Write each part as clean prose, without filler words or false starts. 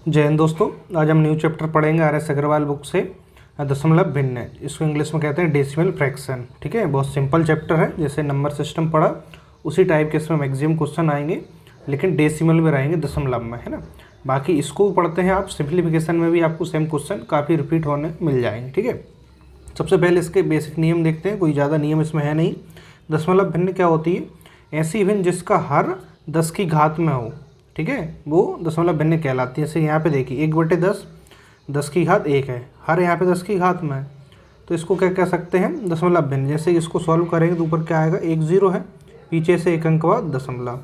जय हिंद दोस्तों। आज हम न्यू चैप्टर पढ़ेंगे आर.एस. अग्रवाल बुक से दशमलव भिन्न। इसको इंग्लिश में कहते हैं डेसिमल फ्रैक्शन। ठीक है, बहुत सिंपल चैप्टर है। जैसे नंबर सिस्टम पढ़ा उसी टाइप के इसमें मैक्सिमम क्वेश्चन आएंगे, लेकिन डेसिमल में रहेंगे, दशमलव में, है ना। बाकी इसको पढ़ते हैं आप, सिंप्लीफिकेशन में भी आपको सेम क्वेश्चन काफ़ी रिपीट होने मिल जाएंगे। ठीक है, सबसे पहले इसके बेसिक नियम देखते हैं। कोई ज़्यादा नियम इसमें है नहीं। दशमलव भिन्न क्या होती है? ऐसी भिन्न जिसका हर 10 की घात में हो। ठीक है, वो दशमलव भिन्न कहलाती है। जैसे यहाँ पे देखिए 1/10 10 की घात 1 है, हर यहाँ पे 10 की घात में है, तो इसको क्या कह सकते हैं? दशमलव भिन्न। जैसे इसको सॉल्व करेंगे तो ऊपर क्या आएगा? 1 0 है, पीछे से एक अंक बाद दशमलव।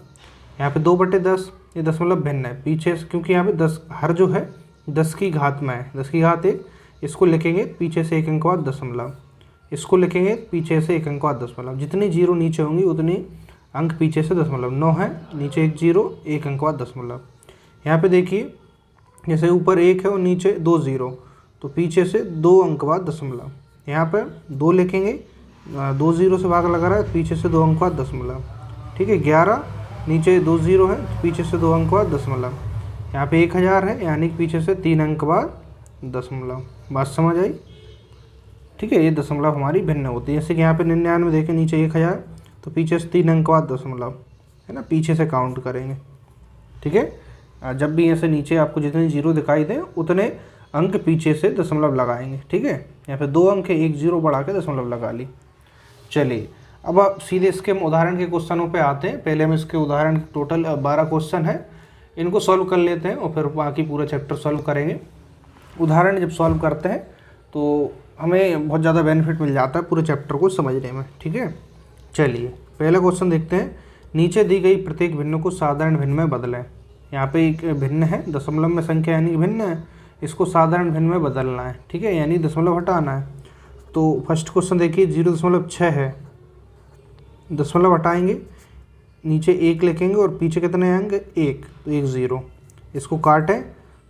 यहाँ पे 2/10 ये दशमलव भिन्न है, पीछे से, क्योंकि यहाँ पे 10 हर जो है 10 की घात में है, 10 की घात 1, इसको लिखेंगे पीछे से एक अंक बाद दशमलव, इसको लिखेंगे पीछे से एक अंक बाद दशमलव। जितनी जीरो नीचे होंगी उतनी अंक पीछे से दशमलव। 9 है, नीचे 1 0, एक अंक बाद दशमलव। यहाँ पे देखिए जैसे ऊपर 1 है और नीचे 2 0, तो पीछे से 2 अंक बाद दशमलव। यहाँ पर 2 लिखेंगे, 2 0 से भाग लगा रहा है, पीछे से 2 अंक बाद दशमलव। ठीक है, 11, नीचे 2 0 है, पीछे से 2 अंक बाद दशमलव। यहाँ पे 1000 है, यानी पीछे से 3 अंक बाद दशमलव। बात समझ आई? ठीक है, ये दशमलव हमारी भिन्न होती है। जैसे कि यहाँ पे 99 देखें, नीचे 1000, तो पीछे से 3 अंक बाद दशमलव, है ना, पीछे से काउंट करेंगे। ठीक है, जब भी ऐसे नीचे आपको जितने जीरो दिखाई दें उतने अंक पीछे से दशमलव लगाएंगे। ठीक है, यहाँ पे 2 अंक है, 1 0 बढ़ा के दशमलव लगा ली। चलिए अब आप सीधे इसके हम उदाहरण के क्वेश्चनों पे आते हैं। पहले हम इसके उदाहरण टोटल 12 क्वेश्चन है, इनको सॉल्व कर लेते हैं और फिर बाकी पूरा चैप्टर सॉल्व करेंगे। उदाहरण जब सॉल्व करते हैं तो हमें बहुत ज़्यादा बेनिफिट मिल जाता है पूरे चैप्टर को समझने में। ठीक है, चलिए पहला क्वेश्चन देखते हैं। नीचे दी गई प्रत्येक भिन्न को साधारण भिन्न में बदलें। यहाँ पे एक भिन्न है, दशमलव में संख्या यानी भिन्न है, इसको साधारण भिन्न में बदलना है। ठीक है, यानी दशमलव हटाना है। तो फर्स्ट क्वेश्चन देखिए, 0.6 है, दशमलव हटाएंगे, नीचे 1 लिखेंगे और पीछे कितने आएंगे? 1, तो 1 0, इसको काटें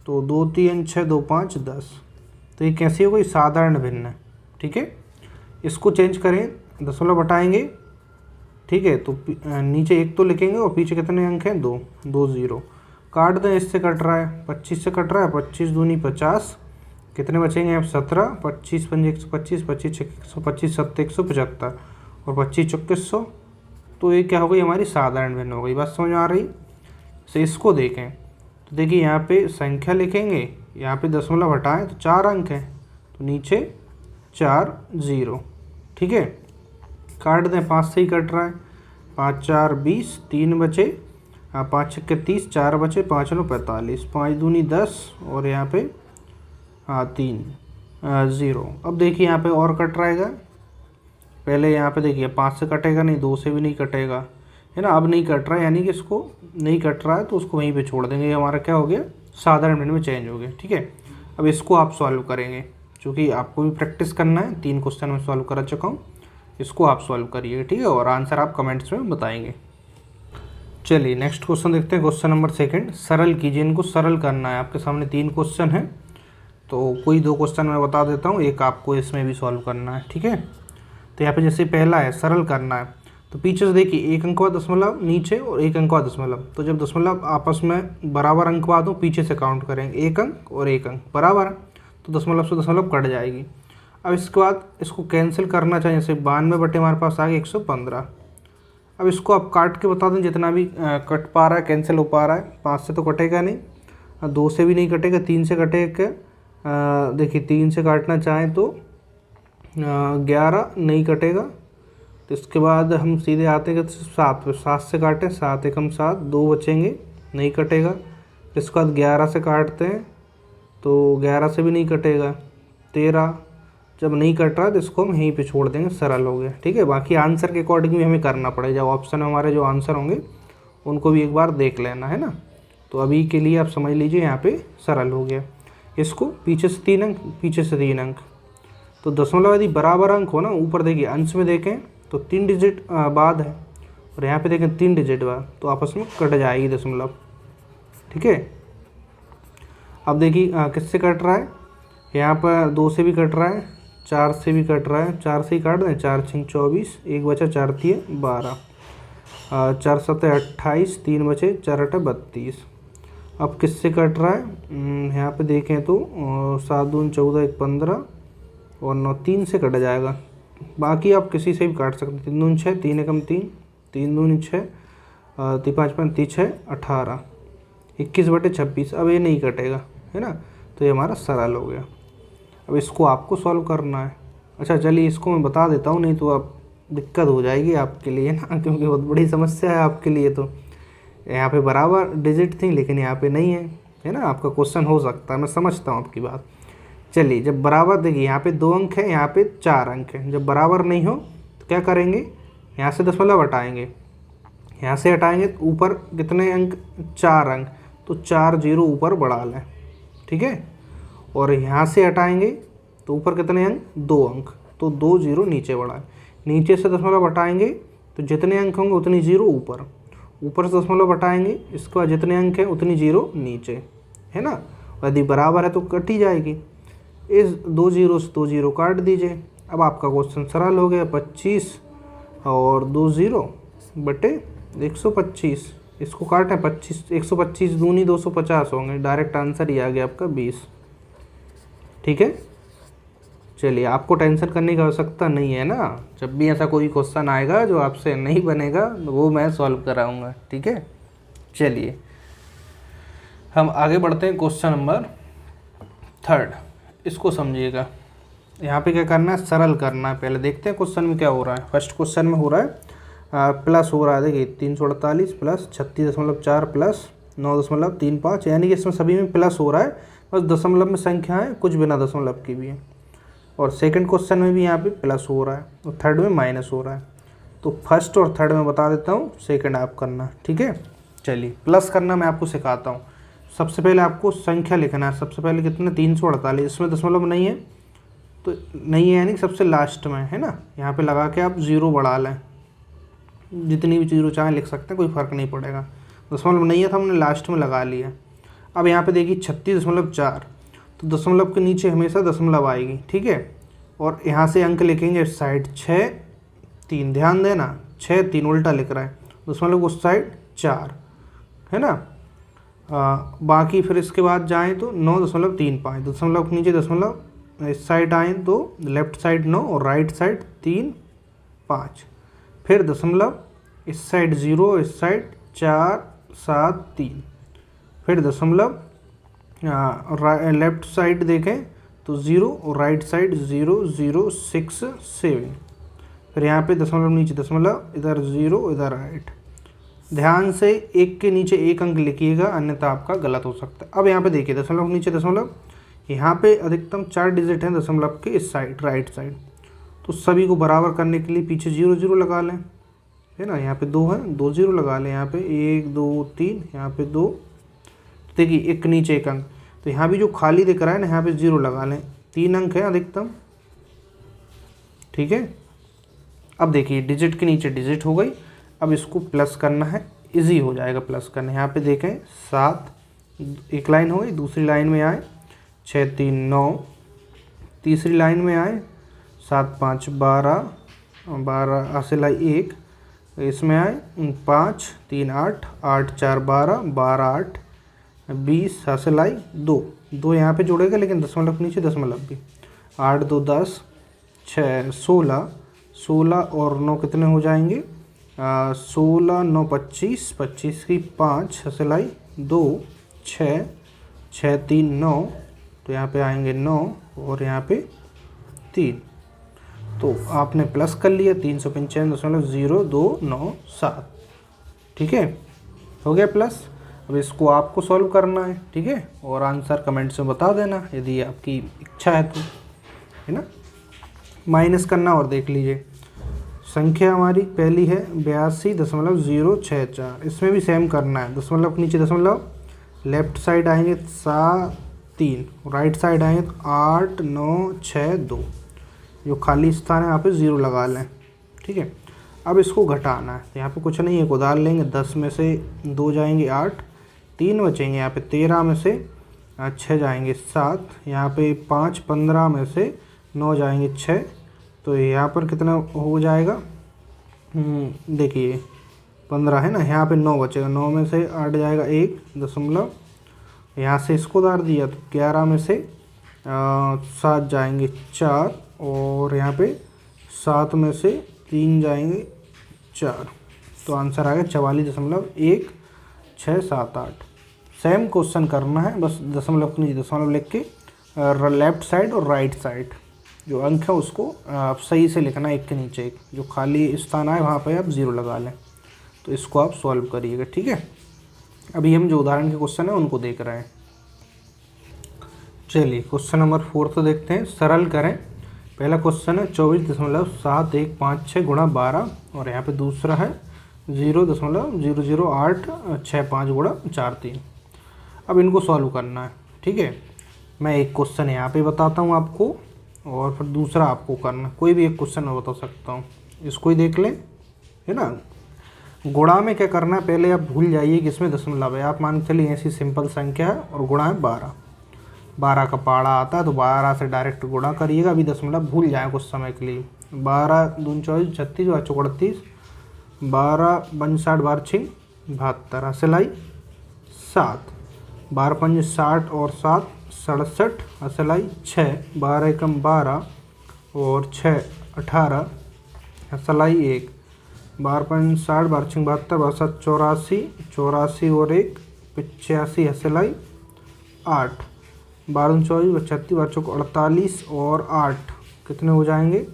तो 2 3 6 2 5 10, तो ये कैसी हो गई? साधारण भिन्न है। ठीक है, इसको चेंज करें, दशमलव हटाएंगे, ठीक है, तो नीचे 1 तो लिखेंगे और पीछे कितने अंक हैं? 2 2 0, काट दें, इससे कट रहा है, 25 से कट रहा है, 25 दूनी 50, कितने बचेंगे अब? 17, 25 पंजे 125, 25 छक्के 125, 7 175 और 25 चौके 100। तो ये क्या हो गई? हमारी साधारण भिन्न हो गई। बात समझ आ रही? से इसको देखें तो देखिए यहाँ पे संख्या लिखेंगे, यहाँ पे दशमलव हटाएं तो 4 अंक हैं, तो नीचे 4 0। ठीक है, काट दें, 5 से ही कट रहा है, 5 4 20, 3 बचे, 5 छक्के 30, 4 बचे, 5 9 45, 5 दूनी 10 और यहाँ पे 3 0। अब देखिए यहाँ पे और कट रहेगा। पहले यहाँ पे देखिए 5 से कटेगा नहीं, 2 से भी नहीं कटेगा, है ना। अब नहीं कट रहा है, यानी कि इसको नहीं कट रहा है, तो उसको वहीं पे छोड़ देंगे। ये हमारा क्या हो गया? साधारण भिन्न में चेंज हो गया। ठीक है, अब इसको आप सॉल्व करेंगे, क्योंकि आपको भी प्रैक्टिस करना है। 3 क्वेश्चन में सॉल्व करा चुका हूँ, इसको आप सॉल्व करिए। ठीक है, और आंसर आप कमेंट्स में बताएंगे। चलिए नेक्स्ट क्वेश्चन देखते हैं। क्वेश्चन नंबर 2, सरल कीजिए। इनको सरल करना है। आपके सामने 3 क्वेश्चन हैं, तो कोई 2 क्वेश्चन मैं बता देता हूँ, एक आपको इसमें भी सॉल्व करना है। ठीक है, तो यहाँ पे जैसे पहला है सरल करना है, तो पीछे से देखिए 1 अंक बाद दशमलव नीचे और 1 अंक बाद दशमलव। तो जब दशमलव आपस में बराबर अंक बाद हो, पीछे से काउंट करेंगे, 1 अंक और 1 अंक बराबर है, तो दशमलव से दशमलव कट जाएगी। अब इसके बाद इसको कैंसिल करना चाहिए। जैसे 92 बटे हमारे पास आ गया 115। अब इसको आप काट के बता दें, जितना भी कट पा रहा है, कैंसिल हो पा रहा है। 5 से तो कटेगा नहीं, 2 से भी नहीं कटेगा, 3 से कटेगा। देखिए 3 से काटना चाहें तो 11 नहीं कटेगा। तो इसके बाद हम सीधे आते हैं 7 पे, 7 से काटें, 7 एकम 7, 2 बचेंगे, नहीं कटेगा। इसके बाद 11 से काटते हैं तो 11 से भी नहीं कटेगा, 13, जब नहीं कट रहा तो इसको हम यहीं पे छोड़ देंगे, सरल हो गया। ठीक है, बाकी आंसर के अकॉर्डिंग भी हमें करना पड़ेगा। जब ऑप्शन हमारे जो आंसर होंगे उनको भी एक बार देख लेना, है ना। तो अभी के लिए आप समझ लीजिए यहाँ पे सरल हो गया। इसको पीछे से 3 अंक, पीछे से 3 अंक, तो दशमलव यदि बराबर अंक हो ना, ऊपर देखिए अंश में देखें तो 3 डिजिट बाद है, और यहाँ पे देखें 3 डिजिट बाद, तो आपस में कट जाएगी दशमलव। ठीक है, अब देखिए किससे कट रहा है? यहाँ पर 2 से भी कट रहा है, 4 से भी कट रहा है, 4 से ही काट दें, 4 6 24, 1 बचा, 4 3 12, 4 7 28, 3 बचे, 4 8 32। अब किससे कट रहा है, यहाँ पे देखें तो 7 दूनी 14, 1 15 और 9 3 से कट जाएगा। बाकी आप किसी से भी काट सकते हैं। 3 दूनी 6, 3 एकम 3, 3 दूनी 6, 3 5 5 3 6 18, 21/26। अब ये नहीं कटेगा, है ना, तो ये हमारा सरल हो गया। अब इसको आपको सॉल्व करना है। अच्छा चलिए इसको मैं बता देता हूँ, नहीं तो आप दिक्कत हो जाएगी आपके लिए ना, क्योंकि बहुत बड़ी समस्या है आपके लिए। तो यहाँ पे बराबर डिजिट थी लेकिन यहाँ पे नहीं है ना, आपका क्वेश्चन हो सकता है, मैं समझता हूँ आपकी बात। चलिए जब बराबर, देखिए यहाँ पे 2 अंक है, यहाँ पे 4 अंक है। जब बराबर नहीं हो तो क्या करेंगे, यहाँ से दशमलव हटाएंगे, यहाँ से हटाएंगे तो ऊपर कितने अंक, 4 अंक, तो 4 जीरो ऊपर बढ़ा लें, ठीक है। और यहाँ से हटाएंगे तो ऊपर कितने अंक, 2 अंक, तो 2 जीरो नीचे बढ़ाएं। नीचे से दशमलव हटाएंगे तो जितने अंक होंगे उतनी जीरो ऊपर, ऊपर से दशमलव हटाएंगे, इसके बाद जितने अंक हैं उतनी जीरो नीचे, है ना। यदि बराबर है तो कट ही जाएगी। इस 2 जीरो से 2 जीरो काट दीजिए। अब आपका क्वेश्चन सरल हो गया। 25 और 2 जीरो बटे 125, इसको काटें 25, 125 दूनी 250 होंगे। डायरेक्ट आंसर ही आ गया आपका 20, ठीक है। चलिए आपको टेंशन करने की आवश्यकता नहीं है ना, जब भी ऐसा कोई क्वेश्चन आएगा जो आपसे नहीं बनेगा वो मैं सॉल्व कराऊंगा, ठीक है। चलिए हम आगे बढ़ते हैं। क्वेश्चन नंबर 3, इसको समझिएगा। यहाँ पे क्या करना है, सरल करना है। पहले देखते हैं क्वेश्चन में क्या हो रहा है। फर्स्ट क्वेश्चन में हो रहा है प्लस हो रहा है, देखिए 348 प्लस 36.4 प्लस 9.35, यानी कि इसमें सभी में प्लस हो रहा है, बस दशमलव में संख्या है, कुछ बिना दशमलव की भी है। और सेकंड क्वेश्चन में भी यहाँ पे प्लस हो रहा है और थर्ड में माइनस हो रहा है। तो फर्स्ट और थर्ड में बता देता हूँ, सेकंड आप करना, ठीक है। चलिए प्लस करना मैं आपको सिखाता हूँ। सबसे पहले आपको संख्या लिखना है। सबसे पहले कितने, 348, इसमें दशमलव नहीं है तो नहीं है, यानी कि सबसे लास्ट में है ना। यहाँ पे लगा के आप ज़ीरो बढ़ा लें, जितनी भी जीरो चाहें लिख सकते हैं, कोई फ़र्क नहीं पड़ेगा। दशमलव नहीं है तो हमने लास्ट में लगा लिया। अब यहाँ पे देखिए 36.4, तो दशमलव के नीचे हमेशा दशमलव आएगी, ठीक है। और यहाँ से अंक लिखेंगे इस साइड 6 3, ध्यान देना 6 3 उल्टा लिख रहा है, दशमलव उस साइड 4, है ना। बाकी फिर इसके बाद जाएँ तो 9.35, दशमलव के नीचे दशमलव, इस साइड आएँ तो लेफ्ट साइड 9 और राइट साइड 3 5, फिर दशमलव, इस साइड 0, इस साइड 4 7 3, फिर दशमलव, लेफ्ट साइड देखें तो 0 और राइट साइड 0 0 6 7, फिर यहाँ पे दशमलव नीचे दशमलव, इधर 0 इधर राइट। ध्यान से एक के नीचे एक अंक लिखिएगा, अन्यथा आपका गलत हो सकता है। अब यहाँ पे देखिए दशमलव नीचे दशमलव, यहाँ पे अधिकतम 4 डिजिट हैं दशमलव के इस साइड राइट साइड, तो सभी को बराबर करने के लिए पीछे 0 0 लगा लें, है ना। यहाँ पे 2 है, 2 0 लगा लें, यहाँ पे 1 2 3, यहाँ पे 2, देखिए एक नीचे एक अंक, तो यहाँ भी जो खाली दिख रहा है ना, यहाँ पे 0 लगा लें, 3 अंक है अधिकतम, ठीक है। अब देखिए डिजिट के नीचे डिजिट हो गई। अब इसको प्लस करना है, इजी हो जाएगा प्लस करना। यहाँ पे देखें 7, एक लाइन हो गई, दूसरी लाइन में आए 6 3 9, तीसरी लाइन में आए 7 5 12, 12 असिलाई 1, इसमें आए 5 3 8, 8 4 12, 12 8 20 असिलाई 2, 2 यहाँ पे जोड़ेगा लेकिन दशमलव के नीचे दशमलव भी, 8 2 10, 6 16, 16 और 9 कितने हो जाएंगे, 16 9 25, 25 की 5 असिलाई 2, 6 6 3 9, तो यहाँ पे आएंगे 9 और यहाँ पे 3, तो आपने प्लस कर लिया 395.0297, ठीक है, हो गया प्लस। अब इसको आपको सॉल्व करना है, ठीक है, और आंसर कमेंट्स में बता देना यदि आपकी इच्छा है तो, है ना। माइनस करना और देख लीजिए। संख्या हमारी पहली है 82.064, इसमें भी सेम करना है, दशमलव के नीचे दशमलव, लेफ्ट साइड आएंगे 7 3, राइट साइड आएंगे तो 8 9 6 2, जो खाली स्थान है यहाँ पे 0 लगा लें, ठीक है। अब इसको घटाना है, तो यहाँ पे कुछ नहीं है, उधार लेंगे, 10 में से 2 जाएंगे 8, 3 बचेंगे, यहाँ पे 13 में से 6 जाएंगे 7, यहाँ पे 5 15 में से 9 जाएंगे 6, तो यहाँ पर कितना हो जाएगा, देखिए 15 है ना, यहाँ पे 9 बचेगा, 9 में से 8 जाएगा 1 दशमलव यहाँ से इसको उधार दिया तो 11 में से 7 जाएंगे 4, और यहाँ पे 7 में से 3 जाएंगे 4, तो आंसर आ गया 44.1678। सेम क्वेश्चन करना है, बस दशमलव नहीं, दशमलव लिख के लेफ्ट साइड और राइट साइड जो अंक है उसको आप सही से लिखना, एक के नीचे एक, जो खाली स्थान आए वहाँ पे आप 0 लगा लें। तो इसको आप सॉल्व करिएगा, ठीक है। अभी हम जो उदाहरण के क्वेश्चन है उनको देख रहे हैं। चलिए क्वेश्चन नंबर 4 तो देखते हैं, सरल करें। पहला क्वेश्चन है 24.715 गुणा 12, और यहाँ पे दूसरा है 0.00865 गुणा 43। अब इनको सॉल्व करना है, ठीक है। मैं एक क्वेश्चन यहाँ पे बताता हूँ आपको, और फिर दूसरा आपको करना, कोई भी एक क्वेश्चन मैं बता सकता हूँ, इसको ही देख लें, है ना। गुणा में क्या करना है, पहले आप भूल जाइए कि इसमें दशमलव है। आप मान के चलिए ऐसी सिंपल संख्या है और गुणा है 12 का पहाड़ा आता है, तो 12 से डायरेक्ट गुणा करिएगा। अभी दशमलव भूल जाए कुछ समय के लिए। 12 दूनी 24, 36, 38, 12 पंज 60, 12 छिंग 72, सिलाई 7, 12 पंज 60 और 7 67, सिलाई 6, 12 एकम 12 और 6 18, सिलाई 1, 12 पंज 60, 12 छिंग 72, 12 7 84, 84 और 1 85, सिलाई 8, 12 24, 36, 12 चौक 48 और 8 कितने हो जाएंगे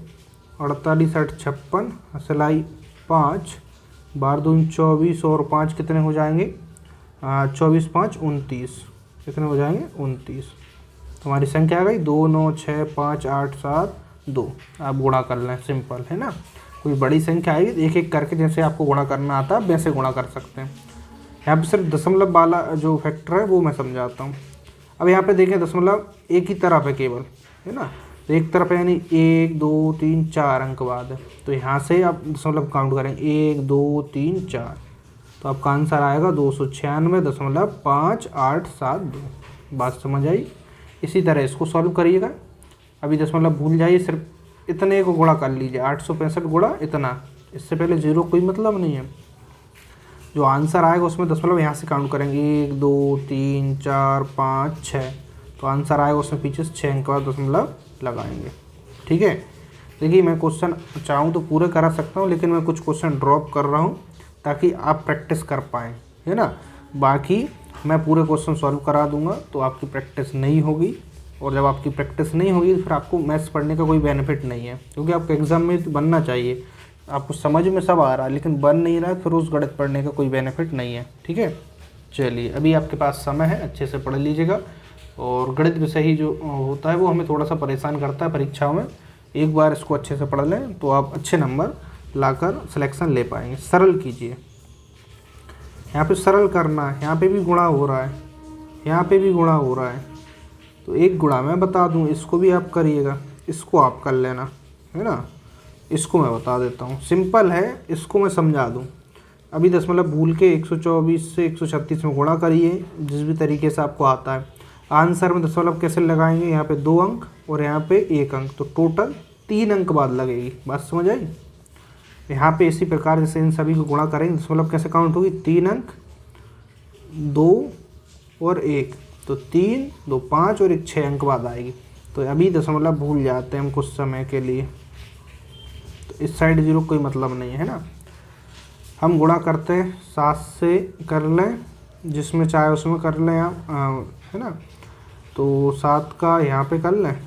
48 8 56, सिलाई 5, 12 दूनी 24 और 5 कितने हो जाएंगे 24 5 29, कितने हो जाएंगे 29। तो हमारी संख्या आ गई 2 9 6 5 8 7 2। आप गुणा कर लें, सिंपल है ना। कोई बड़ी संख्या आएगी एक एक करके जैसे आपको गुणा करना आता है वैसे गुणा कर सकते हैं। यहाँ पे सिर्फ दशमलव वाला जो फैक्टर है वो मैं समझाता हूँ। अब यहाँ पे देखें दशमलव एक ही तरफ है केवल, है ना। तो एक तरफ है यानी 1 2 3 4 अंक बाद है, तो यहाँ से आप दशमलव काउंट करें 1 2 3 4, तो आपका आंसर आएगा 296.5872। बात समझ आई। इसी तरह इसको सॉल्व करिएगा। अभी दशमलव भूल जाइए, सिर्फ इतने को गुणा कर लीजिए, 865 गुणा इतना, इससे पहले 0 कोई मतलब नहीं है। जो आंसर आएगा उसमें दशमलव यहाँ से काउंट करेंगे 1 2 3 4 5 6, तो आंसर आएगा उसमें पीछे 6 अंक बाद दशमलव लगाएंगे, ठीक है। देखिए मैं क्वेश्चन चाहूँ तो पूरे करा सकता हूँ, लेकिन मैं कुछ क्वेश्चन ड्रॉप कर रहा हूँ ताकि आप प्रैक्टिस कर पाएँ, है ना। बाकी मैं पूरे क्वेश्चन सॉल्व करा दूंगा तो आपकी प्रैक्टिस नहीं होगी, और जब आपकी प्रैक्टिस नहीं होगी तो फिर आपको मैथ्स पढ़ने का कोई बेनिफिट नहीं है, क्योंकि आपको एग्ज़ाम में तो बनना चाहिए। आपको समझ में सब आ रहा है लेकिन बन नहीं रहा है, फिर उस गणित पढ़ने का कोई बेनिफिट नहीं है, ठीक है। चलिए अभी आपके पास समय है, अच्छे से पढ़ लीजिएगा। और गणित विषय ही जो होता है वो हमें थोड़ा सा परेशान करता है परीक्षाओं में। एक बार इसको अच्छे से पढ़ लें तो आप अच्छे नंबर लाकर सिलेक्शन ले पाएंगे। सरल कीजिए, यहाँ पे सरल करना है, यहाँ पे भी गुणा हो रहा है, यहाँ पे भी गुणा हो रहा है, तो एक गुणा मैं बता दूँ, इसको भी आप करिएगा, इसको आप कर लेना, है ना। इसको मैं बता देता हूँ, सिंपल है, इसको मैं समझा दूँ। अभी दशमलव भूल के 124 से 136 में गुणा करिए, जिस भी तरीके से आपको आता है। आंसर में दशमलव कैसे लगाएंगे, यहाँ पे 2 अंक और यहाँ पे 1 अंक, तो टोटल 3 अंक बाद लगेगी। बात समझ आई। यहाँ पे इसी प्रकार जैसे इन सभी को गुणा करेंगे, दशमलव कैसे काउंट होगी, 3 अंक 2 और 1, तो 3 2 5 और 1 6 अंक बाद आएगी। तो अभी दशमलव भूल जाते हैं हम कुछ समय के लिए, तो इस साइड 0 कोई मतलब नहीं है ना। हम गुणा करते हैं 7 से कर लें, जिसमें चाहे उसमें कर लें आप, है ना। तो 7 का यहाँ पे कर लें,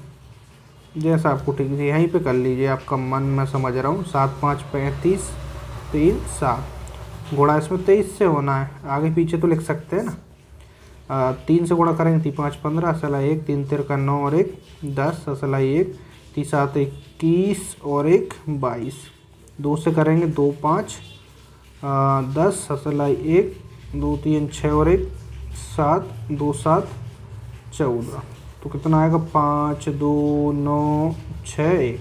जैसा आपको ठीक है यहीं पे कर लीजिए, आपका मन मैं समझ रहा हूँ। 7 5 35 3 7, गुणा इसमें 23 से होना है, आगे पीछे तो लिख सकते हैं ना। 3 से गुणा करेंगे 3 5 15, असला 1, 3 3 9 और 1 10, असला 1, 3 7 21 और 1 22। 2 से करेंगे 2 5 10, असला 1 2 3 6 और 1 7, 2 7 14, तो कितना आएगा 5 2 9 6 1।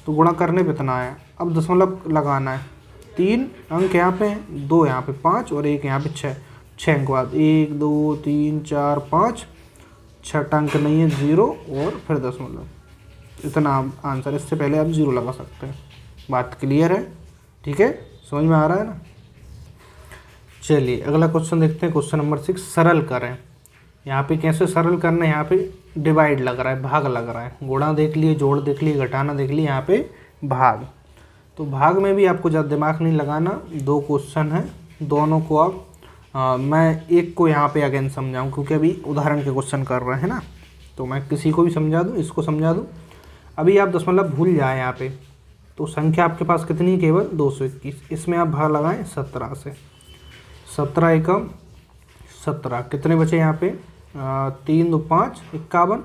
तो गुणा करने पे इतना आया। अब दशमलव लगाना है, 3 अंक यहाँ पे हैं, 2 यहाँ पे 5 और 1 यहाँ पे 6, 6 अंक बाद 1 2 3 4 5, 6 अंक नहीं है 0 और फिर दशमलव, इतना आंसर। इससे पहले आप 0 लगा सकते हैं। बात क्लियर है, ठीक है, समझ में आ रहा है ना। चलिए अगला क्वेश्चन देखते हैं, क्वेश्चन नंबर 6, सरल करें। यहाँ पे कैसे सरल करना है, यहाँ पे डिवाइड लग रहा है, भाग लग रहा है, गुणा देख लिए, जोड़ देख लिए, घटाना देख लिए, यहाँ पे भाग। तो भाग में भी आपको ज़्यादा दिमाग नहीं लगाना, 2 क्वेश्चन हैं, दोनों को आप मैं एक को यहाँ पे अगेन समझाऊँ क्योंकि अभी उदाहरण के क्वेश्चन कर रहे हैं ना, तो मैं किसी को भी समझा दूँ, इसको समझा दूँ। अभी आप दशमलव भूल जाए यहाँ पे, तो संख्या आपके पास कितनी है, केवल 221। इसमें आप भाग लगाएं 17 से, 17 एकम 17, कितने बचे यहाँ पे 3 2 5 51,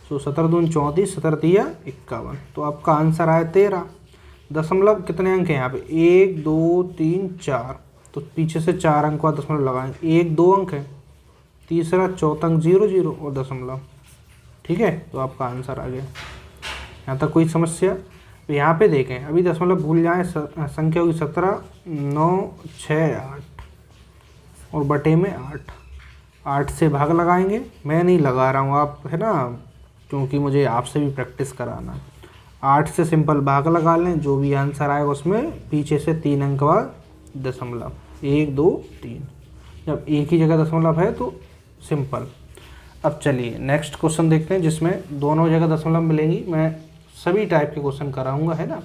तो 17 दूनी 34, 17 तिया 51, तो आपका आंसर आया 13। दशमलव कितने अंक हैं यहाँ पे 1 2 3 4, तो पीछे से 4 अंक का दशमलव लगाएंगे, 1 2 अंक है, तीसरा चौथा अंक 0 0 और दशमलव, ठीक है, तो आपका आंसर आ गया। यहाँ तक कोई समस्या? तो यहाँ पे देखें, अभी दशमलव भूल जाएं, संख्या होगी 17 9 6 8 और बटे में 8, 8 से भाग लगाएंगे, मैं नहीं लगा रहा हूँ, आप है ना, क्योंकि मुझे आपसे भी प्रैक्टिस कराना है। 8 से सिंपल भाग लगा लें, जो भी आंसर आएगा उसमें पीछे से 3 अंक बाद दशमलव, 1 2 3, जब एक ही जगह दशमलव है तो सिंपल। अब चलिए नेक्स्ट क्वेश्चन देखते हैं जिसमें दोनों जगह दशमलव मिलेंगी। मैं सभी टाइप के क्वेश्चन कराऊंगा, है ना,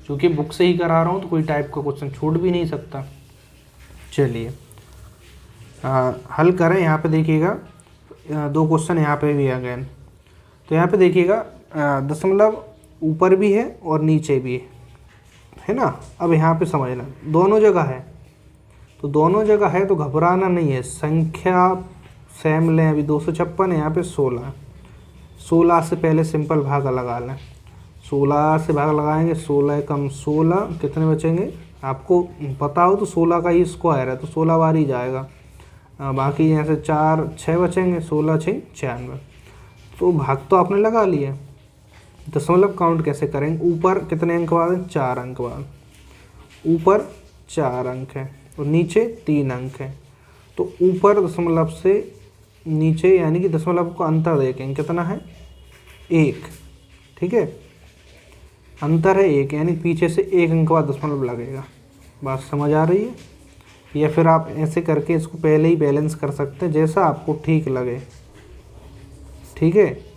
क्योंकि बुक से ही करा रहा हूँ तो कोई टाइप का क्वेश्चन छूट भी नहीं सकता। चलिए हल करें। यहाँ पे देखिएगा 2 क्वेश्चन यहाँ पे भी आ गए, तो यहाँ पे देखिएगा दशमलव ऊपर भी है और नीचे भी है ना। अब यहाँ पे समझना, दोनों जगह है, तो दोनों जगह है तो घबराना नहीं है, संख्या सेम लें। अभी 256 है, यहाँ पे 16, 16 से पहले सिंपल भाग लगा लें, 16 से भाग लगाएंगे, 16 एकम 16, कितने बचेंगे, आपको पता हो तो 16 का ही स्क्वायर है तो 16 बार ही जाएगा, बाकी यहाँ से 4 6 बचेंगे, 16 6 96, तो भाग तो आपने लगा लिया। दशमलव काउंट कैसे करेंगे, ऊपर कितने अंक बाद हैं, 4 अंक बाद, ऊपर 4 अंक हैं और नीचे 3 अंक हैं, तो ऊपर दशमलव से नीचे यानी कि दशमलव को अंतर देखें कितना है 1, ठीक है, अंतर है 1, यानी पीछे से 1 अंक बाद दशमलव लगेगा। बात समझ आ रही है? या फिर आप ऐसे करके इसको पहले ही बैलेंस कर सकते हैं, जैसा आपको ठीक लगे, ठीक है।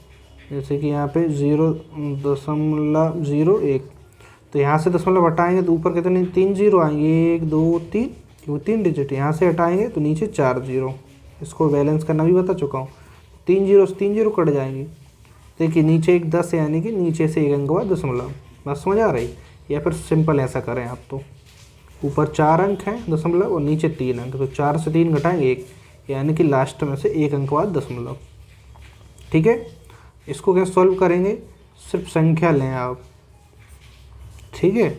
जैसे कि यहाँ पे 0.01, तो यहाँ से दशमलव हटाएंगे तो ऊपर कितने 3 जीरो आएंगे, 1 2 3, क्योंकि 3 डिजिट, यहाँ से हटाएंगे तो नीचे 4 जीरो। इसको बैलेंस करना भी बता चुका हूँ, 3 जीरो से 3 जीरो कट जाएंगे, देखिए नीचे एक 10 यानी कि नीचे से 1 अंक बाद दशमलव। बात समझ आ रही? या फिर सिंपल ऐसा करें आप, तो ऊपर 4 अंक हैं दशमलव और नीचे 3 अंक, तो 4 से 3 घटाएंगे 1, यानी कि लास्ट में से 1 अंक बाद दशमलव, ठीक है। इसको कैसे सॉल्व करेंगे, सिर्फ संख्या लें आप, ठीक है।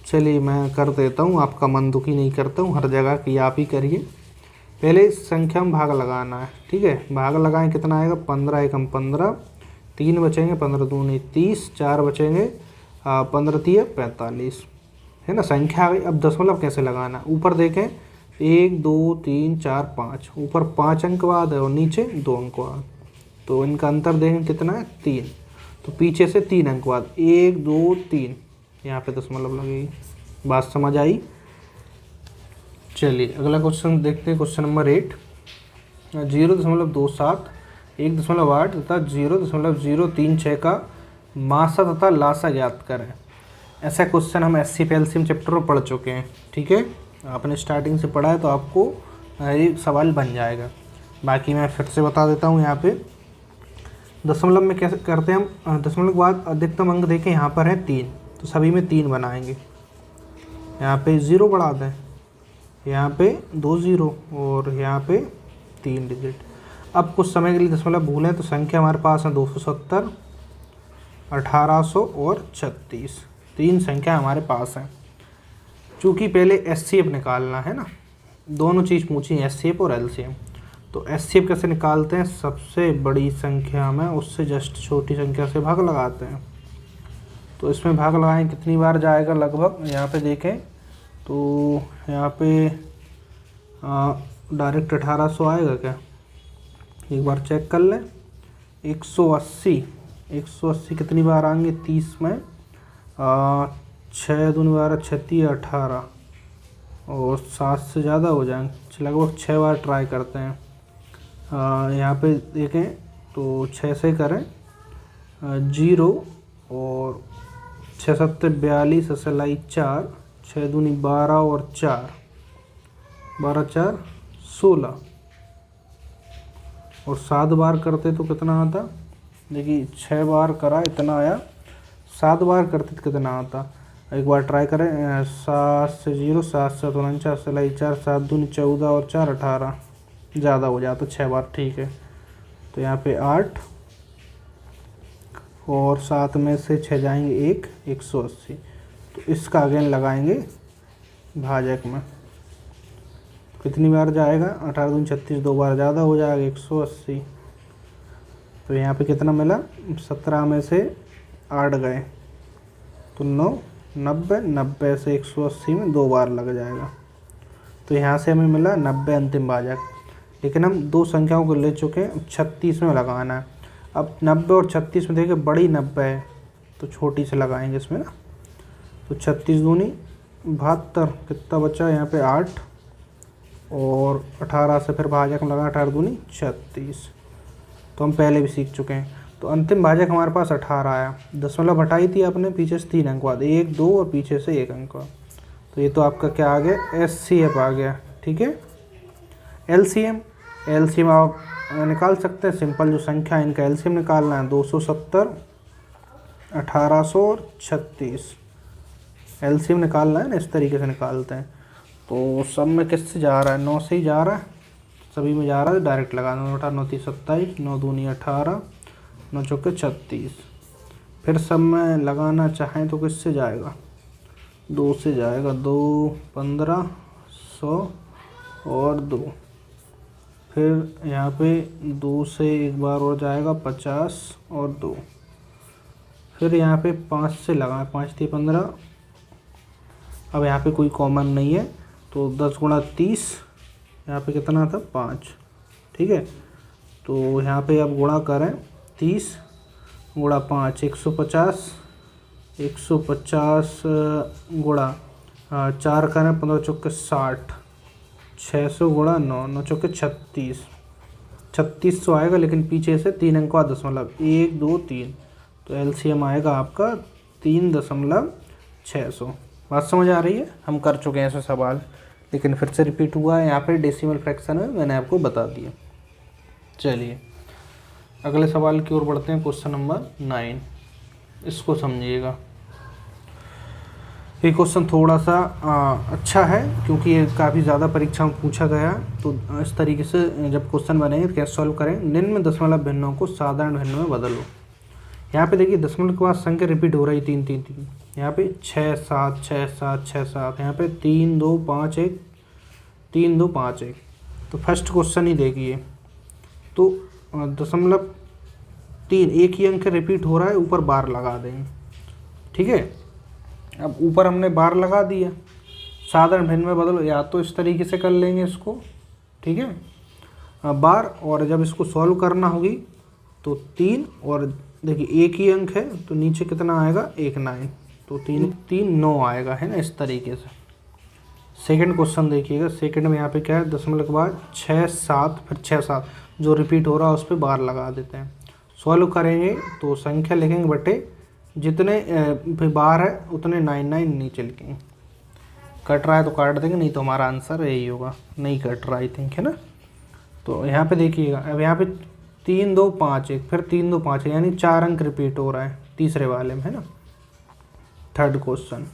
चलिए मैं कर देता हूँ, आपका मन दुखी नहीं करता हूँ, हर जगह की आप ही करिए। पहले संख्या में भाग लगाना है, ठीक है, भाग लगाएं, कितना आएगा 15 एकम 15, 3 बचेंगे, 15 दूनी 30, 4 बचेंगे, 15 तिया 45, है ना, संख्या आ गई। अब दशमलव कैसे लगाना, ऊपर देखें 1 2 3 4 5, ऊपर 5 अंक बाद है और नीचे 2 अंक बाद, तो इनका अंतर देखें कितना है 3, तो पीछे से 3 अंक बाद 1 2 3, यहाँ पे दशमलव लगेगी। बात समझ आई? चलिए अगला क्वेश्चन देखते हैं, क्वेश्चन नंबर 8, 0.27, 1.8 तथा 0.036 का मासा तथा लासा ज्ञात करें। ऐसा क्वेश्चन हम SCP LCM चैप्टर में पढ़ चुके हैं, ठीक है, आपने स्टार्टिंग से पढ़ा है तो आपको ये सवाल बन जाएगा। बाकी मैं फिर से बता देता हूँ। यहाँ पे दशमलव में कैसे करते हैं हम, दशमलव के बाद अधिकतम अंक देखें, यहाँ पर है 3, तो सभी में 3 बनाएंगे, यहाँ पे 0 बढ़ा दें, यहाँ पे 2 0 और यहाँ पे 3 डिजिट। अब कुछ समय के लिए दशमलव भूलें तो संख्या हमारे पास है 270, 1800 और 36, 3 संख्या हमारे पास हैं। चूँकि पहले SCF निकालना है ना, दोनों चीज़ पूछी SCF और LCM, तो SCF कैसे निकालते हैं, सबसे बड़ी संख्या में उससे जस्ट छोटी संख्या से भाग लगाते हैं। तो इसमें भाग लगाएं, कितनी बार जाएगा लगभग, यहाँ पे देखें तो यहाँ पे डायरेक्ट 1800 आएगा क्या, एक बार चेक कर लें। 180 कितनी बार आएंगे, 30 में 6 दूनी 12, 36 18 और 7 से ज़्यादा हो जाएंगे, लगभग 6 बार ट्राई करते हैं। यहाँ पे देखें तो 6 से करें 0 और 6 सत्ते 42 असलाई 4, 6 दूनी 12 और 4, 12 4 16 और 7 बार करते तो कितना आता? देखिए 6 बार करा इतना आया, 7 बार करते तो कितना आता? एक बार ट्राई करें। 7 से 0, 7 7 49 सलाई 4, 7 दूनी 14 और 4 18, ज़्यादा हो जाता 6 बार, ठीक है। तो यहाँ पे 8 और 7 में से 6 जाएंगे 1, 180। तो इसका अगेन लगाएंगे भाजक में, कितनी बार जाएगा? 18 दूनी 36, 2 बार ज़्यादा हो जाएगा 180। तो यहाँ पे कितना मिला? 17 में से 8 गए तो 9, 90, 90 से 180 में 2 बार लग जाएगा। तो यहाँ से हमें मिला 90 अंतिम भाजक। लेकिन हम 2 संख्याओं को ले चुके हैं, 36 में लगाना है। अब 90 और 36 में देखिए बड़ी 90 है तो छोटी से लगाएंगे इसमें ना। तो 36 दूनी 72, कितना बचा यहाँ पे? 8 और 18 से फिर भाजक में लगा, 18 दूनी 36। तो हम पहले भी सीख चुके हैं। तो अंतिम भाजक हमारे पास 18 आया। दशमलव हटाई थी आपने, पीछे से 3 अंक बाद, 1 2 और पीछे से 1 अंक। तो ये तो आपका क्या आ गया? SCF आ गया, ठीक है। LCM आप निकाल सकते हैं, सिंपल जो संख्या है इनका LCM निकालना है। 270, 1800 और 36 LCM निकालना है ना, इस तरीके से निकालते हैं। तो सब में किससे जा रहा है? 9 से ही जा रहा है, सभी में जा रहा है, डायरेक्ट लगा दो। 18 9 30 27, 9 दूनी 18, 9 चौके 36। फिर सब में लगाना चाहें तो किससे जाएगा? 2 से जाएगा, 2 15 100 और 2। फिर यहाँ पे 2 से एक बार और जाएगा 50 और 2। फिर यहाँ पे 5 से लगा, 5 3 15। अब यहाँ पे कोई कॉमन नहीं है तो 10 गुणा 30, यहाँ पे कितना था? 5, ठीक है। तो यहाँ पे अब गुणा करें, 30 गुणा 5 150, 150 गुणा 4 करें 15 चौके 60, 600 गुणा 9, 9 चौके 36, 3600 आएगा। लेकिन पीछे से 3 अंक का दशमलव, 1 2 3। तो LCM आएगा आपका 3.600। बात समझ आ रही है? हम कर चुके हैं ऐसे सवाल, लेकिन फिर से रिपीट हुआ है यहाँ पे डेसिमल फ्रैक्शन में, मैंने आपको बता दिया। चलिए अगले सवाल की ओर बढ़ते हैं। क्वेश्चन नंबर 9, इसको समझिएगा। ये क्वेश्चन थोड़ा सा अच्छा है क्योंकि ये काफ़ी ज़्यादा परीक्षा में पूछा गया। तो इस तरीके से जब क्वेश्चन बनेंगे तो कैसे सॉल्व करें? निम्न दशमलव भिन्नों को साधारण भिन्न में बदलो। यहाँ पे देखिए दशमलव के बाद संख्या रिपीट हो रही 3 3 3। यहाँ पे 6 7 6 7 6 7, यहाँ पे 3 2 5 1 3 2 5 1। तो फर्स्ट क्वेश्चन ही देखिए, तो दशमलव 3 एक ही अंक रिपीट हो रहा है, ऊपर बार लगा देंगे, ठीक है। अब ऊपर हमने बार लगा दिया, साधारण भिन्न में बदलो, या तो इस तरीके से कर लेंगे इसको, ठीक है, बार। और जब इसको सॉल्व करना होगी तो 3 और देखिए एक ही अंक है तो नीचे कितना आएगा? 1 9, तो 3 3 9 आएगा, है ना, इस तरीके से। सेकंड क्वेश्चन देखिएगा। सेकंड में यहाँ पे क्या है? दशमलव के बाद 6 7, फिर 6 7 जो रिपीट हो रहा है उस पर बार लगा देते हैं। सॉल्व करेंगे तो संख्या लिखेंगे बटे जितने बार है उतने 99 नीचे लिखेंगे। कट रहा है तो काट देंगे, नहीं तो हमारा आंसर यही होगा। नहीं कट रहा आई थिंक, है ना। तो यहाँ पे देखिएगा, अब यहाँ पे 3 2 5 1, फिर 3 2 5 1, यानी 4 अंक रिपीट हो रहा है तीसरे वाले में, है ना। थर्ड क्वेश्चन,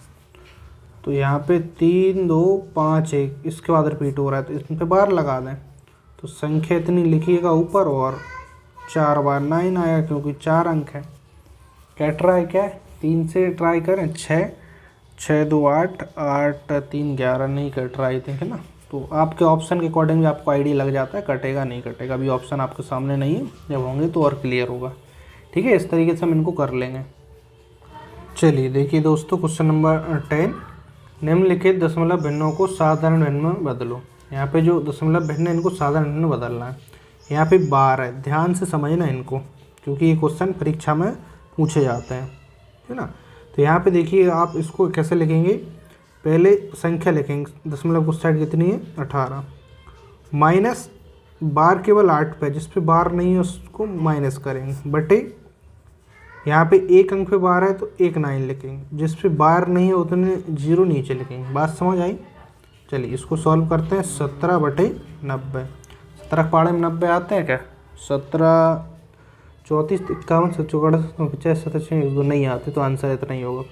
तो यहाँ पे 3 2 5 1 इसके बाद रिपीट हो रहा है तो इसमें पे बार लगा दें। तो संख्या इतनी लिखिएगा ऊपर और 4 बार 9 आया क्योंकि 4 अंक है। कट रहा है क्या? 3 से ट्राई करें, 6 6 2 8 8 3 11, नहीं कट रहा आई थिंक, है ना। तो आपके ऑप्शन के अकॉर्डिंग भी आपको आइडिया लग जाता है कटेगा नहीं कटेगा। अभी ऑप्शन आपके सामने नहीं है, जब होंगे तो और क्लियर होगा, ठीक है। इस तरीके से हम इनको कर लेंगे। चलिए देखिए दोस्तों, क्वेश्चन नंबर 10, निम्नलिखित दशमलव भिन्नों को साधारण भिन्न में बदलो। यहाँ पे जो दशमलव भिन्न है इनको साधारण भिन्न में बदलना है। यहाँ पे बार है, ध्यान से समझना इनको क्योंकि ये क्वेश्चन परीक्षा में पूछे जाते हैं, है ना। तो यहाँ पे देखिए आप इसको कैसे लिखेंगे? पहले संख्या लिखेंगे, दशमलव की साइड कितनी है? 18, माइनस बार केवल 8 पे, जिस पे बार नहीं है उसको माइनस करेंगे, बटे यहाँ पे एक अंक पे बार है तो एक 9 लिखेंगे, जिस पे बार नहीं है उतने 0 नीचे लिखेंगे। बात समझ आई? चलिए इसको सॉल्व करते हैं। 17/90, 17 पाड़े में 90 आते हैं क्या? 17 34 51 54 50 57 नहीं आते, तो आंसर इतना ही होगा।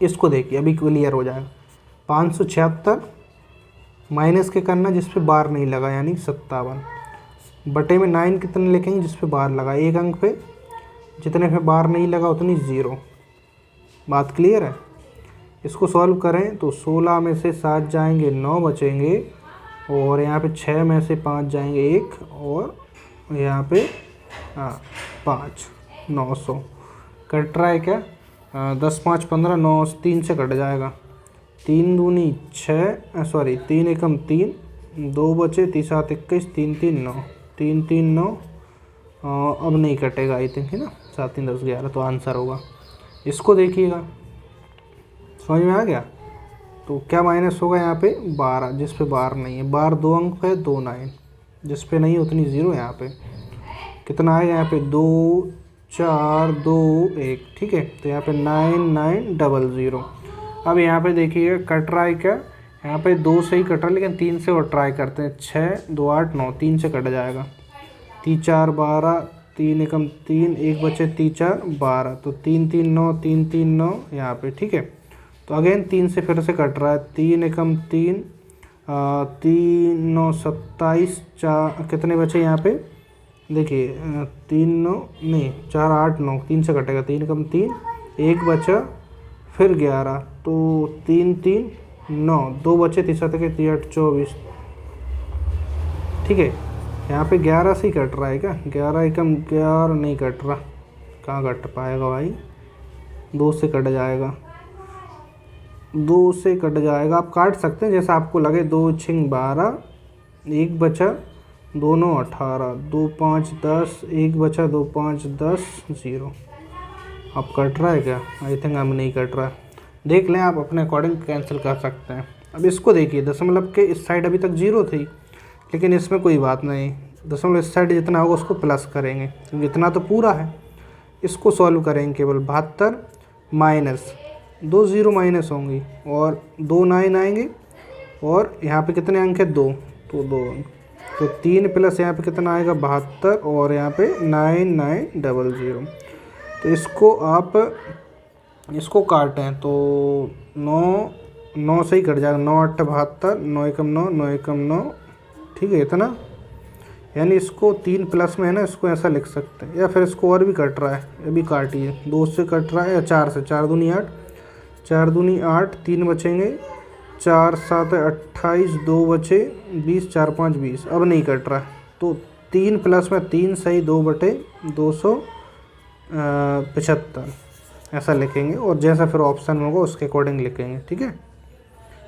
इसको देखिए अभी क्लियर हो जाएगा। 576 माइनस के करना जिस पे बार नहीं लगा, यानी 57, बटे में 9 कितने लिखेंगे जिस पे बार लगा, एक अंक पे, जितने पे बार नहीं लगा उतनी 0। बात क्लियर है? इसको सॉल्व करें तो 16 में से 7 जाएंगे 9 बचेंगे, और यहाँ पे 6 में से 5 जाएंगे 1, और यहाँ पे 5, 900 कट रहा है क्या? 10 5 15, 9 3 से कट जाएगा। 3 दूनी 6, सॉरी 3 एकम 3, 2 बचे, 3 7 21, 3 3 9, 3 3 9, अब नहीं कटेगा आई थिंक, है ना? 7 3 10 11, तो आंसर होगा। इसको देखिएगा, समझ में आ गया? तो क्या माइनस होगा यहाँ पे? 12, जिस पे बार नहीं है, बार 2 अंक पे 2 9, जिस पे नहीं है उतनी 0। यहाँ पे कितना आएगा? यहाँ पे 2 4 2 1, ठीक है। तो यहाँ पे 9 9 00। अब यहाँ पे देखिएगा कट रहा है क्या? यहाँ पे 2 से ही कट रहा है, लेकिन 3 से और ट्राई करते हैं। 6 2 8 9, 3 से कट जाएगा। 3 4 12, 3 एकम 3, 1 बचे, 3 4 12, तो 3 3 9, 3 3 9 यहाँ पे, ठीक है। तो अगेन 3 से फिर से कट रहा है। 3 एकम 3, 3 9 27, 4 कितने बचे यहाँ पे? देखिए 3 9 नहीं 4 8 9, 3 से कटेगा। 3 एकम 3, 1 बचा, फिर 11, तो 3 3 9, 2 बचे, 3 7 3 8 24, ठीक है। यहाँ पे 11 से ही कट रहा है क्या? 11 एकम 11 नहीं कट रहा, कहाँ कट पाएगा भाई? 2 से कट जाएगा, 2 से कट जाएगा। आप काट सकते हैं जैसा आपको लगे। 2 6 12, 1 बचा, 2 9 18, 2 5 10, 1 बचा, 2 5 10 0। अब कट रहा है क्या? आई थिंक अब नहीं कट रहा है। देख लें, आप अपने अकॉर्डिंग कैंसिल कर सकते हैं। अब इसको देखिए, दशमलव के इस साइड अभी तक 0 थी, लेकिन इसमें कोई बात नहीं, दशमलव इस साइड जितना होगा उसको प्लस करेंगे, क्योंकि इतना तो पूरा है। इसको सॉल्व करेंगे केवल। 72 माइनस 2 0 माइनस होंगी, और 2 9 आएंगे, और यहाँ पे कितने अंक है? 2, तो 2 अंक, तो 3 प्लस यहाँ पे कितना आएगा? 72, और यहाँ पे 9 9 00। तो इसको आप इसको काटें तो 9 से ही कट जाएगा। 9 8 72, 9 एकम 9, 9 एकम 9, ठीक है, इतना। यानी इसको 3 प्लस में है ना, इसको ऐसा लिख सकते हैं। या फिर इसको और भी कट रहा है, ये भी काटिए। 2 से कट रहा है, या 4 से, 4 दूनी 8, 4 दूनी 8, 3 बचेंगे, 4 7 28, 2 बचे, 20, 4 5 20, अब नहीं कट रहा है। तो 3 प्लस में 3 सही 2 बटे 275 ऐसा लिखेंगे, और जैसा फिर ऑप्शन होगा उसके अकॉर्डिंग लिखेंगे, ठीक है।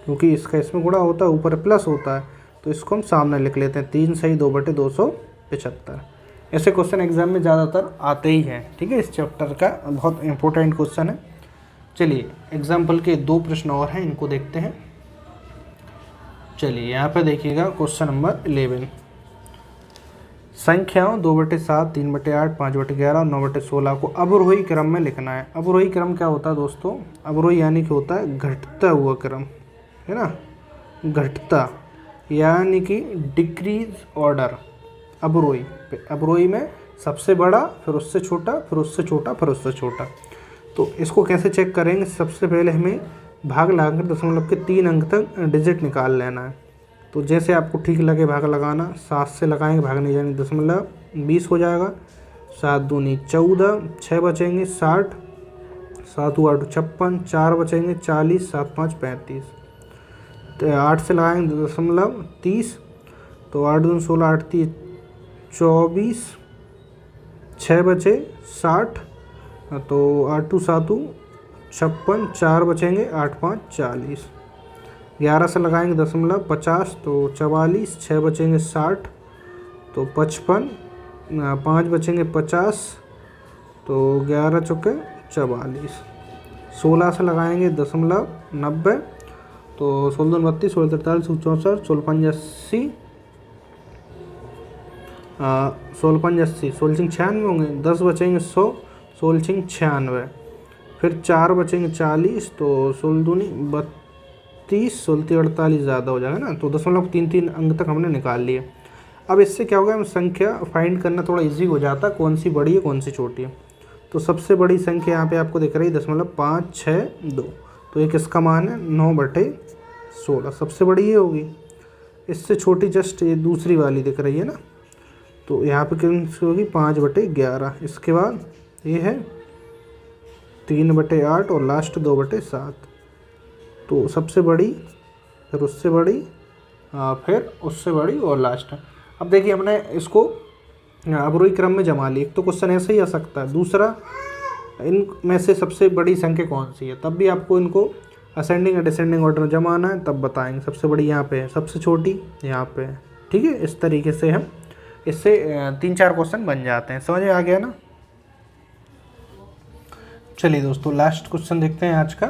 क्योंकि इसका इसमें गुणा होता है, ऊपर प्लस होता है, तो इसको हम सामने लिख लेते हैं। 3 सही 2 बटे 275। ऐसे क्वेश्चन एग्जाम में ज़्यादातर आते ही हैं, ठीक है। इस चैप्टर का बहुत इंपॉर्टेंट क्वेश्चन है। चलिए एग्जाम्पल के 2 प्रश्न और हैं, इनको देखते हैं। चलिए यहाँ पे देखिएगा क्वेश्चन नंबर 11। संख्याओं 2/7, 3/8, 5/11 और 9/16 को अवरोही क्रम में लिखना है। अवरोही क्रम क्या होता है दोस्तों? अवरोही यानी कि होता है घटता हुआ क्रम, है ना, घटता, यानी कि डिक्रीज ऑर्डर। अवरोही में सबसे बड़ा, फिर उससे छोटा, फिर उससे छोटा, फिर उससे छोटा। तो इसको कैसे चेक करेंगे? सबसे पहले हमें भाग लगाकर दशमलव के 3 अंक तक डिजिट निकाल लेना है। तो जैसे आपको ठीक लगे भाग लगाना, 7 से लगाएंगे, भाग नहीं जाएंगे, दशमलव 20 हो जाएगा। 7 दूनी 14, 6 बचेंगे 60, 7 8 56, 4 बचेंगे 40, 7 5 35। तो 8 से लगाएंगे दशमलव 30, तो 8 दूनी 16, 8 3 24, 6 बचे 60, तो 8 2 7 56, 4 बचेंगे 8 5 40। 11 से लगाएंगे दशमलव 50, तो 44, 6 बचेंगे 60, तो 55, 5 बचेंगे 50, तो 11 चौके 44। 16 से लगाएंगे दशमलव 90, तो 16 32, 16 43, 64, 16 85, 16 5 80, 16 6 96 होंगे, 10 बचेंगे 100, 16 6 96, फिर 4 बचेंगे 40, तो 16 दूनी 32, 16 3 48 ज़्यादा हो जाएगा ना, तो 0.33 अंक तक हमने निकाल लिए। अब इससे क्या होगा, हम संख्या फाइंड करना थोड़ा इजी हो जाता है, कौन सी बड़ी है कौन सी छोटी है। तो सबसे बड़ी संख्या यहाँ पे आपको दिख रही है 0.562, तो ये किसका मान है 9/16, सबसे बड़ी ये होगी। इससे छोटी जस्ट ये दूसरी वाली दिख रही है ना, तो यहाँ पे कौन सी होगी 5/11। इसके बाद ये है 3/8 और लास्ट 2/7, तो सबसे बड़ी, फिर उससे बड़ी, फिर उससे बड़ी और लास्ट। अब देखिए हमने इसको अवरोही क्रम में जमा ली। एक तो क्वेश्चन ऐसे ही आ सकता है, दूसरा इन में से सबसे बड़ी संख्या कौन सी है, तब भी आपको इनको असेंडिंग या डिसेंडिंग ऑर्डर में जमाना है, तब बताएंगे। सबसे बड़ी यहाँ पे है, सबसे छोटी यहाँ पे है, ठीक है। इस तरीके से हम इससे 3-4 क्वेश्चन बन जाते हैं। समझ में आ गया ना। चलिए दोस्तों लास्ट क्वेश्चन देखते हैं आज का।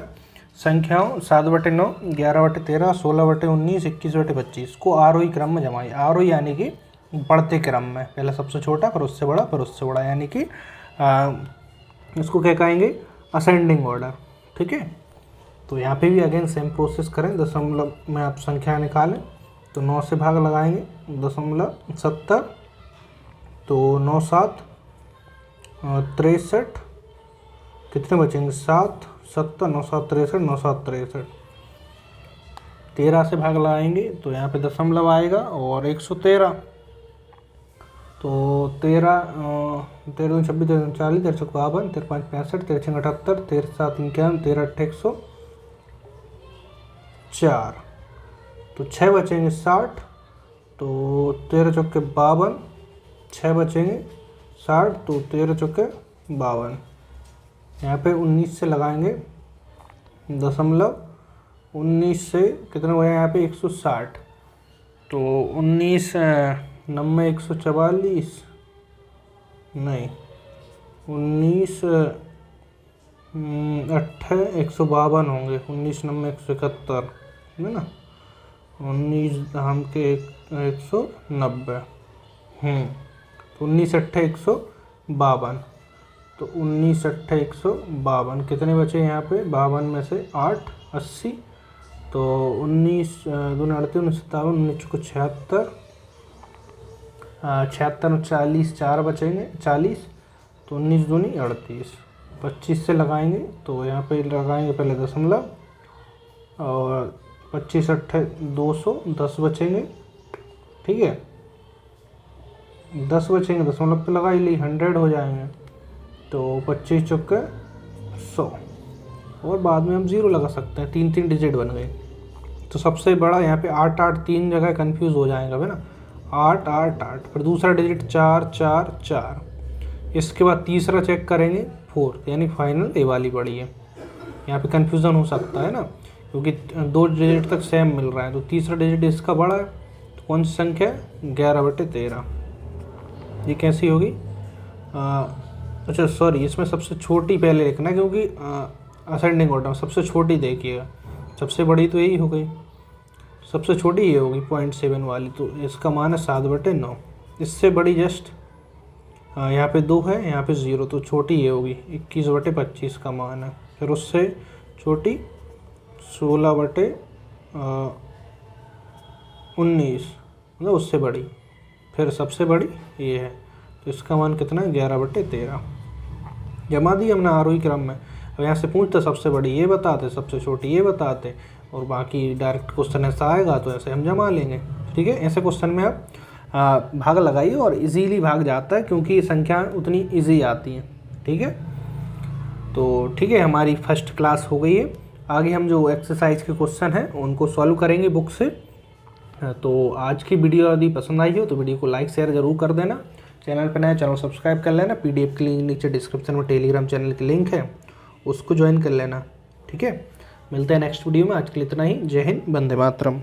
संख्याओं 7/9, 11/13, 16/19, 21/25 को आरोही क्रम में जमाइए। आरोही यानी कि बढ़ते क्रम में, पहले सबसे छोटा फिर उससे बड़ा फिर उससे बड़ा, यानी कि इसको क्या कहेंगे असेंडिंग ऑर्डर, ठीक है। तो यहाँ पे भी अगेन सेम प्रोसेस करें। दशमलव में आप संख्या निकालें तो 9 से भाग लगाएंगे, 0.70, तो 9 7 63, कितने बचेंगे 7 70, 9 7 63, 9 7 63। 13 से भाग लगाएंगे तो यहाँ पे दशमलव आएगा और 113, तो 13 13 26 13 40 13 52 13 5 65 13 78 13 7 51 13 8 104, तो 6 बचेंगे 60, तो 13 चौके 52, 6 बचेंगे 60, तो 13 चौके 52। यहाँ पे 19 से लगाएंगे दशमलव, 19 से कितने हुए यहाँ पे 160, तो 19 9 144, नहीं 19 8 152 होंगे, 19 9 171 है ना, 19 हम के 190, तो 19 8 152, तो 19 8 152 कितने बचे यहाँ पे 52 में से 8 80, तो 19 2 38 19 57 19 को 76, 76 40 4 बचेंगे 40, तो 19 दूनी 38। 25 से लगाएंगे तो यहाँ पे लगाएंगे पहले दशमलव, और 25 8 200, 10 बचेंगे, ठीक है 10 बचेंगे, दशमलव पे लगा ही ली 100 हो जाएंगे, तो 25 चौके 100, और बाद में हम 0 लगा सकते हैं, 3 डिजिट बन गए। तो सबसे बड़ा यहाँ पे 8 8 3 जगह कंफ्यूज हो जाएगा है ना, 8 8 8, फिर दूसरा डिजिट 4 4 4, इसके बाद तीसरा चेक करेंगे 4, यानी फाइनल ए वाली बड़ी है। यहाँ पे कंफ्यूजन हो सकता है ना, क्योंकि 2 डिजिट तक सेम मिल रहा है, तो तीसरा डिजिट इसका बड़ा है, तो कौन सी संख्या है 11/13। ये कैसी होगी, अच्छा सॉरी, इसमें सबसे छोटी पहले लिखना है, क्योंकि असेंडिंग ऑर्डर में सबसे छोटी देखिएगा, सबसे बड़ी तो यही हो गई, सबसे छोटी ये होगी 0.7 वाली, तो इसका मान है 7/9। इससे बड़ी जस्ट यहाँ पे 2 है, यहाँ पे 0, तो छोटी ये होगी 21/25 का मान है। फिर उससे छोटी 16/19, मतलब उससे बड़ी, फिर सबसे बड़ी ये है, तो इसका मान कितना है 11/13। जमा दी हमने आरोही क्रम में। अब यहाँ से पूछते सबसे बड़ी ये बताते, सबसे छोटी ये बताते, और बाकी डायरेक्ट क्वेश्चन ऐसा आएगा तो ऐसे हम जमा लेंगे, ठीक है। ऐसे क्वेश्चन में आप भाग लगाइए और इजीली भाग जाता है, क्योंकि संख्या उतनी इजी आती हैं, ठीक है। तो ठीक है, हमारी फर्स्ट क्लास हो गई है। आगे हम जो एक्सरसाइज के क्वेश्चन हैं उनको सॉल्व करेंगे बुक से। तो आज की वीडियो यदि पसंद आई हो तो वीडियो को लाइक शेयर ज़रूर कर देना। चैनल पर नया चैनल सब्सक्राइब कर लेना। PDF के लिंक नीचे डिस्क्रिप्शन में टेलीग्राम चैनल की लिंक है, उसको ज्वाइन कर लेना, ठीक है। मिलते हैं नेक्स्ट वीडियो में। आज के लिए इतना ही। जय हिंद, वंदे मातरम।